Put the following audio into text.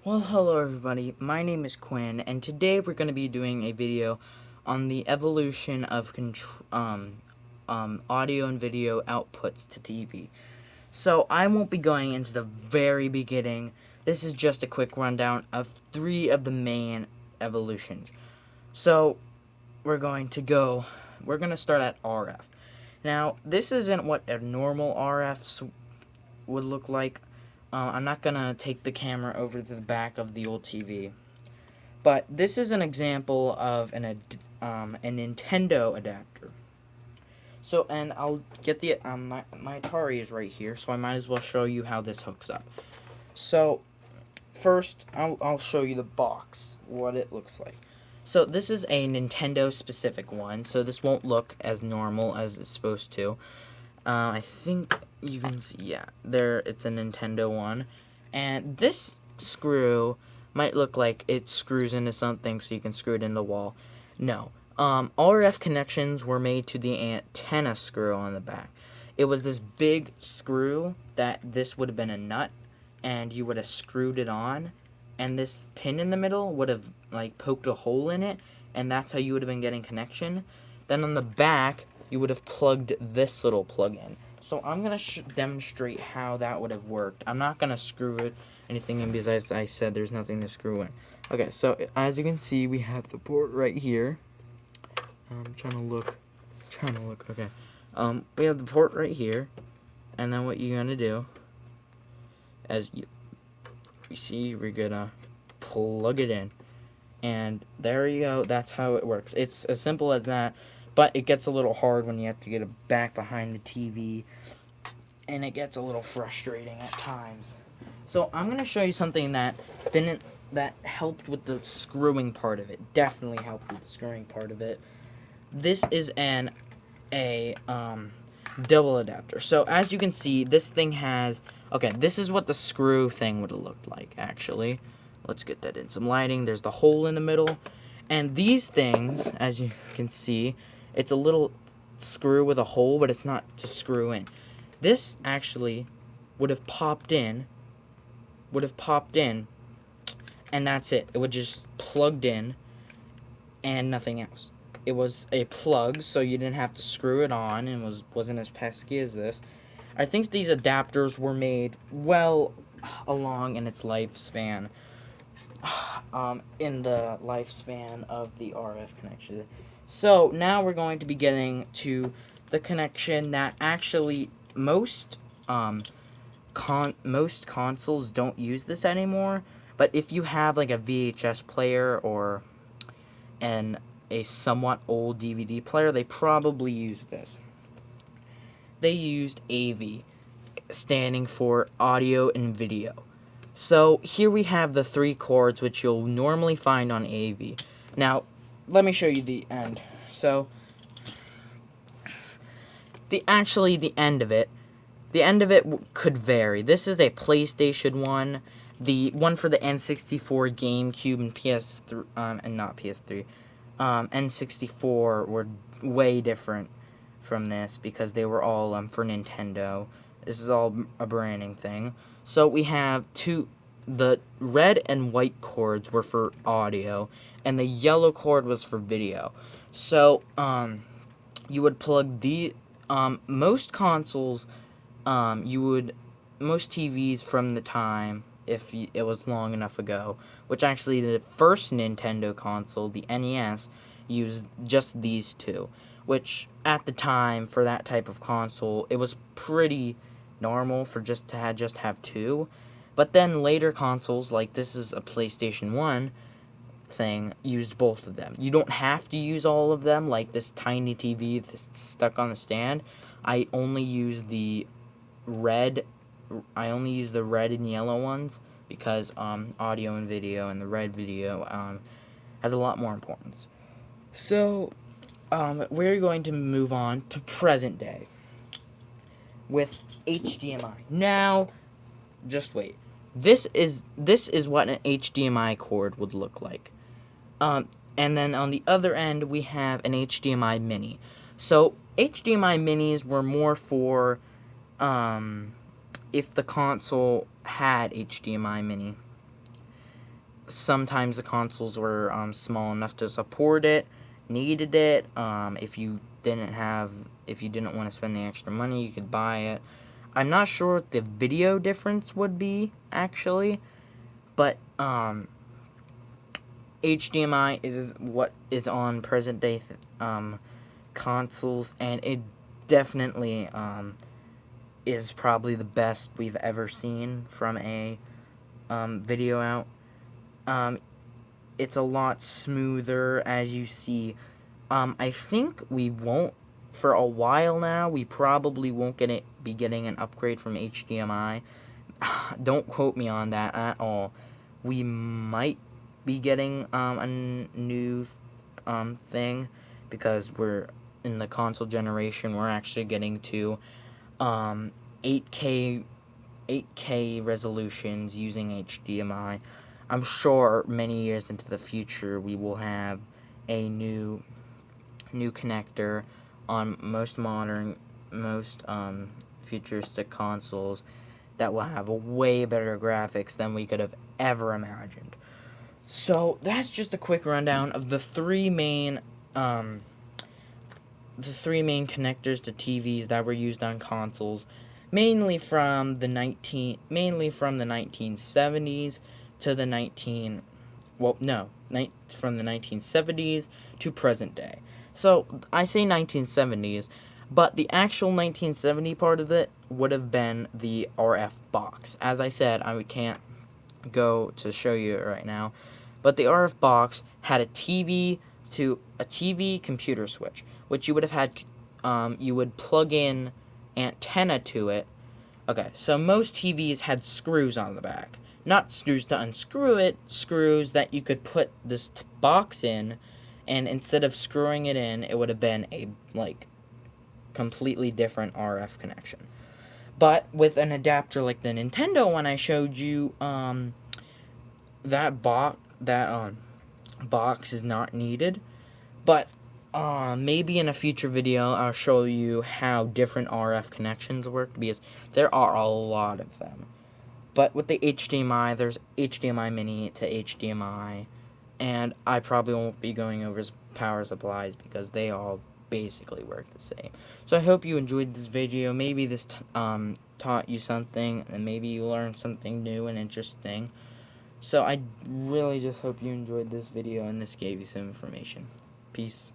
Well, hello everybody, my name is Quinn, and today we're going to be doing a video on the evolution of audio and video outputs to TV. So, I won't be going into the very beginning. This is just a quick rundown of 3 of the main evolutions. So, we're going to start at RF. Now, this isn't what a normal RF would look like. I'm not gonna take the camera over to the back of the old TV, but this is an example of a Nintendo adapter. So, and I'll get the my Atari is right here, so I might as well show you how this hooks up. So, first I'll show you the box, what it looks like. So this is a Nintendo specific one, so this won't look as normal as it's supposed to. I think you can see, yeah, there, it's a Nintendo one. And this screw might look like it screws into something so you can screw it in the wall. No. RF connections were made to the antenna screw on the back. It was this big screw that this would have been a nut, and you would have screwed it on, and this pin in the middle would have, like, poked a hole in it, and that's how you would have been getting connection. Then on the back, you would have plugged this little plug in. So I'm going to demonstrate how that would have worked. I'm not going to screw it anything in because, as I said, there's nothing to screw in. Okay, so as you can see, we have the port right here. I'm trying to look. Okay. We have the port right here. And then what you're going to do, as you see, we're going to plug it in. And there you go. That's how it works. It's as simple as that. But it gets a little hard when you have to get it back behind the TV, and it gets a little frustrating at times. So I'm going to show you something that helped with the screwing part of it. Definitely helped with the screwing part of it. This is a double adapter. So as you can see, this thing has, okay, this is what the screw thing would have looked like, actually. Let's get that in some lighting. There's the hole in the middle. And these things, as you can see, it's a little screw with a hole, but it's not to screw in. This actually would have popped in, and that's it. It would just plugged in and nothing else. It was a plug, so you didn't have to screw it on, and wasn't as pesky as this. I think these adapters were made well along in its lifespan, in the lifespan of the RF connection. So now we're going to be getting to the connection that actually most consoles don't use this anymore. But if you have like a VHS player or a somewhat old DVD player, they probably use this. They used AV, standing for audio and video. So here we have the 3 chords which you'll normally find on AV. Now, let me show you the end. So, the end of it could vary. This is a PlayStation 1. The one for the N64, GameCube, and PS3, and not PS3, N64 were way different from this because they were all for Nintendo. This is all a branding thing. So we have the red and white chords were for audio, and the yellow cord was for video. So, you would plug most consoles, most TVs from the time, if it was long enough ago, which actually the first Nintendo console, the NES, used just these 2, which at the time, for that type of console, it was pretty normal for just to have 2. But then later consoles, like this is a PlayStation 1 thing, used both of them. You don't have to use all of them, like this tiny TV that's stuck on the stand. I only use the red and yellow ones because audio and video, and the red video has a lot more importance. So we're going to move on to present day with HDMI. Now, just wait. This is what an HDMI cord would look like. And then on the other end, we have an HDMI mini. So, HDMI minis were more for, if the console had HDMI mini. sometimes the consoles were small enough to support it, needed it. If you didn't want to spend the extra money, you could buy it. I'm not sure what the video difference would be, actually, but HDMI is what is on present day consoles, and it definitely is probably the best we've ever seen from a video out. It's a lot smoother, as you see. I think we won't, for a while now, we probably won't be getting an upgrade from HDMI. Don't quote me on that at all. We might be getting a new thing, because we're in the console generation. We're actually getting to 8K resolutions using HDMI. I'm sure many years into the future we will have a new connector on most futuristic consoles that will have a way better graphics than we could have ever imagined. So that's just a quick rundown of the three main connectors to TVs that were used on consoles, mainly from the 1970s to the from the 1970s to present day. So I say 1970s, but the actual 1970 part of it would have been the RF box. As I said, I can't go to show you it right now, but the RF box had a TV computer switch, which you would have had. You would plug in antenna to it. Okay, so most TVs had screws on the back. Not screws to unscrew it, screws that you could put this box in, and instead of screwing it in, it would have been a, completely different RF connection. But with an adapter like the Nintendo one I showed you, that box is not needed. But maybe in a future video I'll show you how different RF connections work, because there are a lot of them. But with the HDMI, there's HDMI mini to HDMI, and I probably won't be going over power supplies because they all basically work the same. So I hope you enjoyed this video. Maybe this taught you something, and maybe you learned something new and interesting. So I really just hope you enjoyed this video and this gave you some information. Peace.